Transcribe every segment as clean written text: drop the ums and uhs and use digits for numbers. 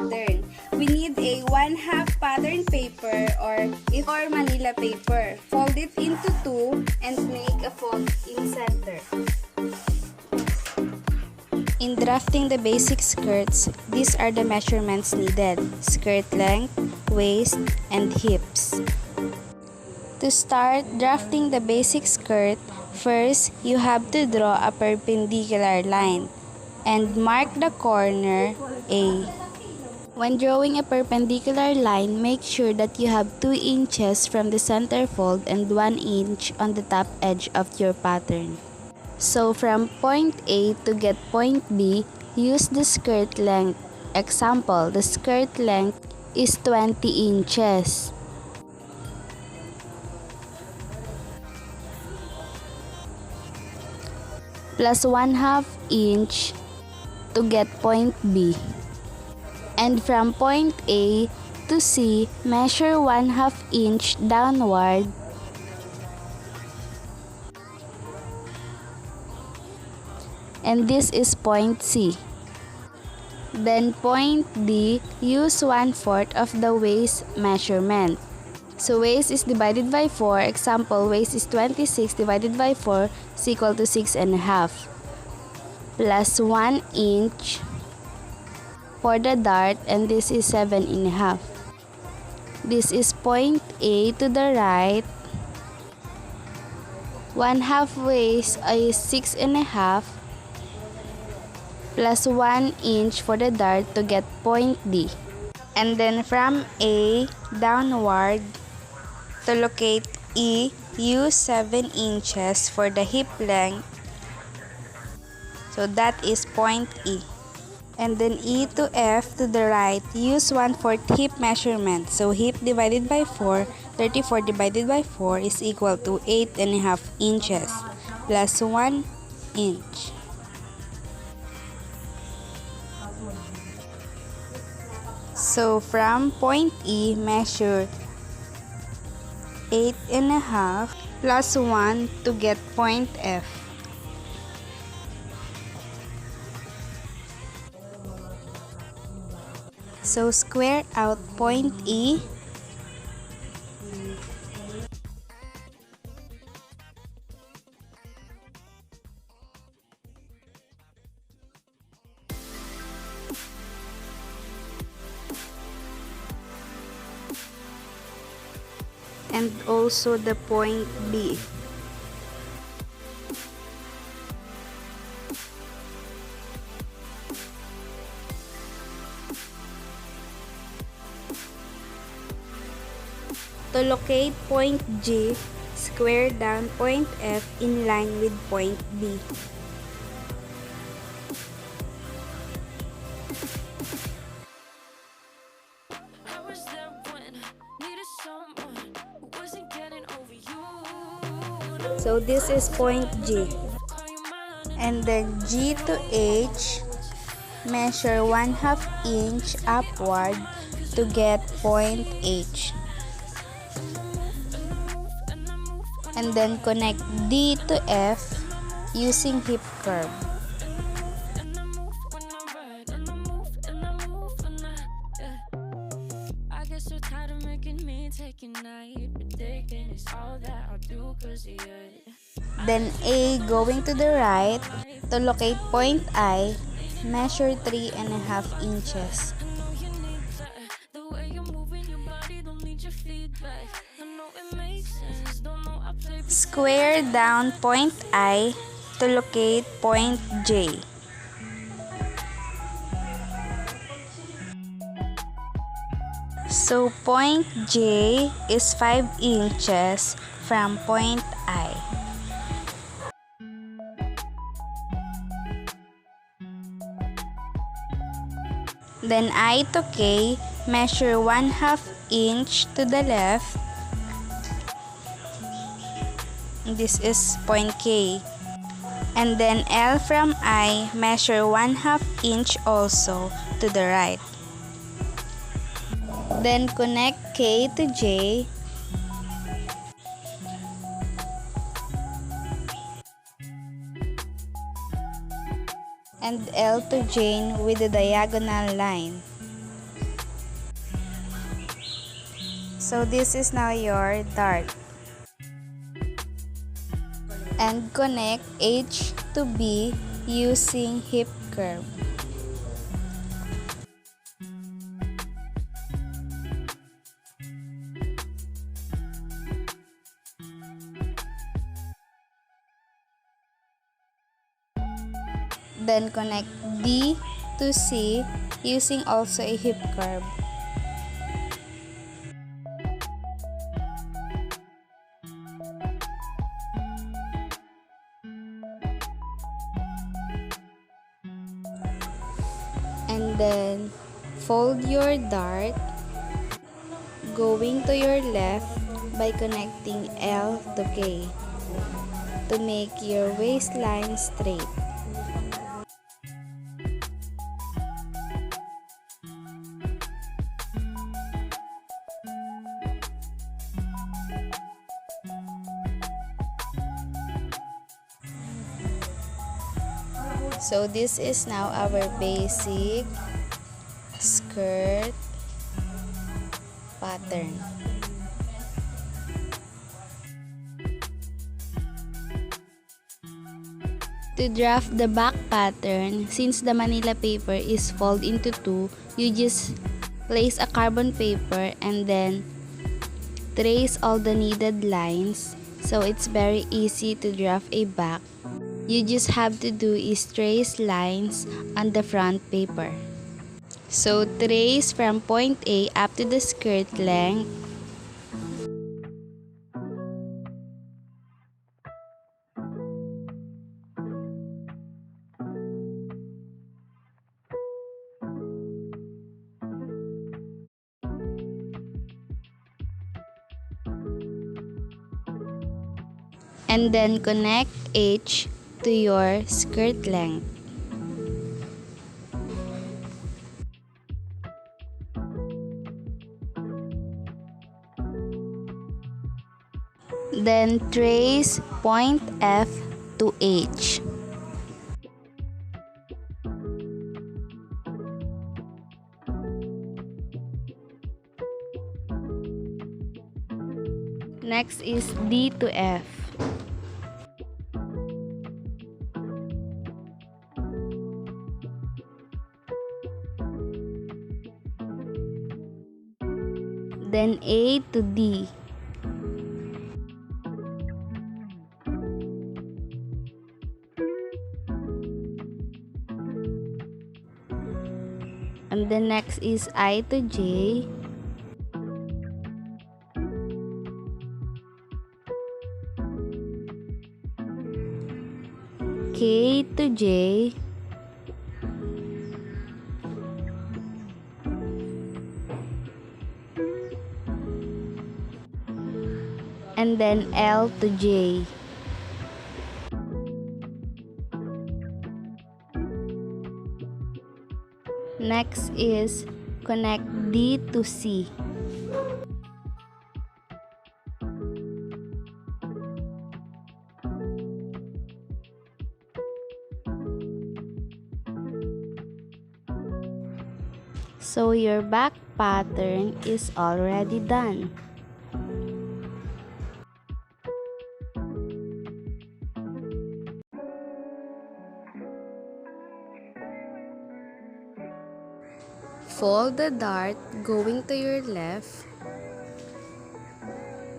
pattern. We need a 1/2 pattern paper or Manila paper. Fold it into two and make a fold in center. In drafting the basic skirts, these are the measurements needed: skirt length, waist, and hips. To start drafting the basic skirt, first you have to draw a perpendicular line and mark the corner A. When drawing a perpendicular line, make sure that you have 2 inches from the center fold and 1 inch on the top edge of your pattern. So from point A to get point B, use the skirt length. Example, the skirt length is 20 inches. Plus 1/2 inch to get point B. And from point A to C, measure 1/2 inch downward and this is point C. Then point D, use 1/4 of the waist measurement. So waist is divided by 4. Example, waist is 26 divided by 4 is equal to 6.5. Plus 1 inch for the dart, and this is 7.5. This is point A to the right. 1/2 waist is 6.5 plus 1 inch for the dart to get point D. And then from A downward, to locate E, use 7 inches for the hip length. So that is point E. And then E to F to the right, use 1/4 hip measurement. So hip divided by 4, 34 divided by 4 is equal to 8.5 inches plus 1 inch. So from point E, measure 8.5 plus 1 to get point F. So square out point E. And also the point B. To locate point G, square down point F in line with point B. So this is point G. And then G to H, measure 1/2 inch upward to get point H. And then connect D to F using hip curve. Then A going to the right, to locate point I, measure 3.5 inches. Square down point I to locate point J. So point J is 5 inches from point I. Then I to K, measure 1/2 inch to the left. This is point K. And then L from I, measure 1/2 inch also to the right. Then connect K to J. And L to J with the diagonal line. So this is now your dart. And connect H to B using hip curve. Then connect D to C using also a hip curve. And then fold your dart going to your left by connecting L to K to make your waistline straight. So this is now our basic skirt pattern. To draft the back pattern, since the Manila paper is folded into two, you just place a carbon paper and then trace all the needed lines. So it's very easy to draft a back. You just have to do is trace lines on the front paper. So trace from point A up to the skirt length. And then connect H to your skirt length. Then trace point F to H. Next is D to F. Then A to D. And the next is I to J. K to J. And then L to J. Next is connect D to C. So your back pattern is already done. Fold the dart going to your left,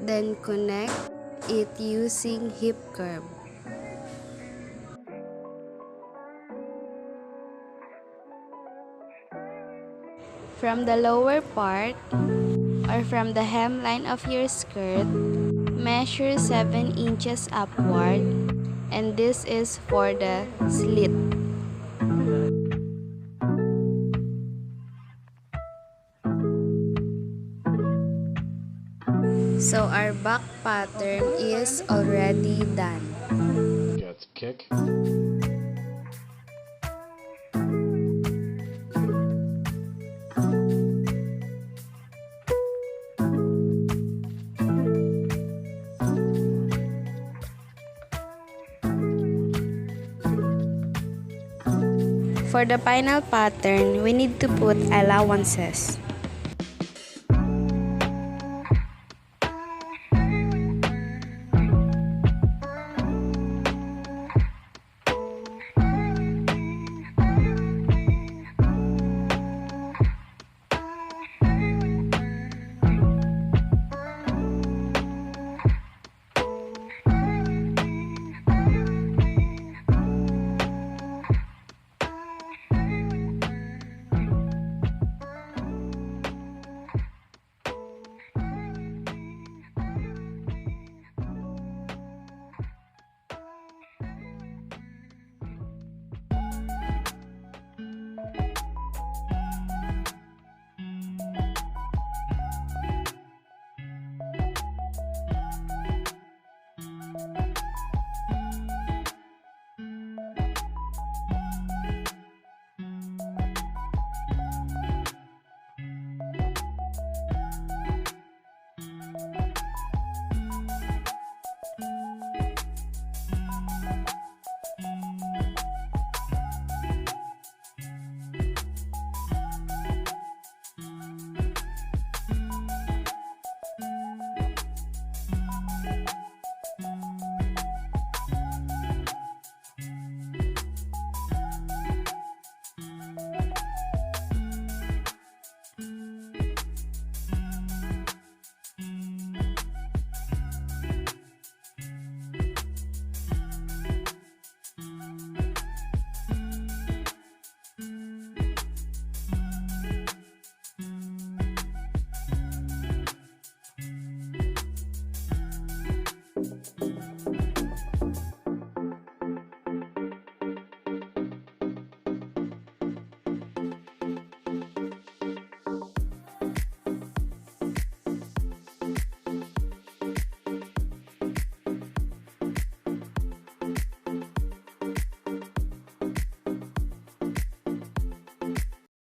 then connect it using hip curve. From the lower part or from the hemline of your skirt, measure 7 inches upward, and this is for the slit. So our back pattern is already done. Get kick. For the final pattern, we need to put allowances.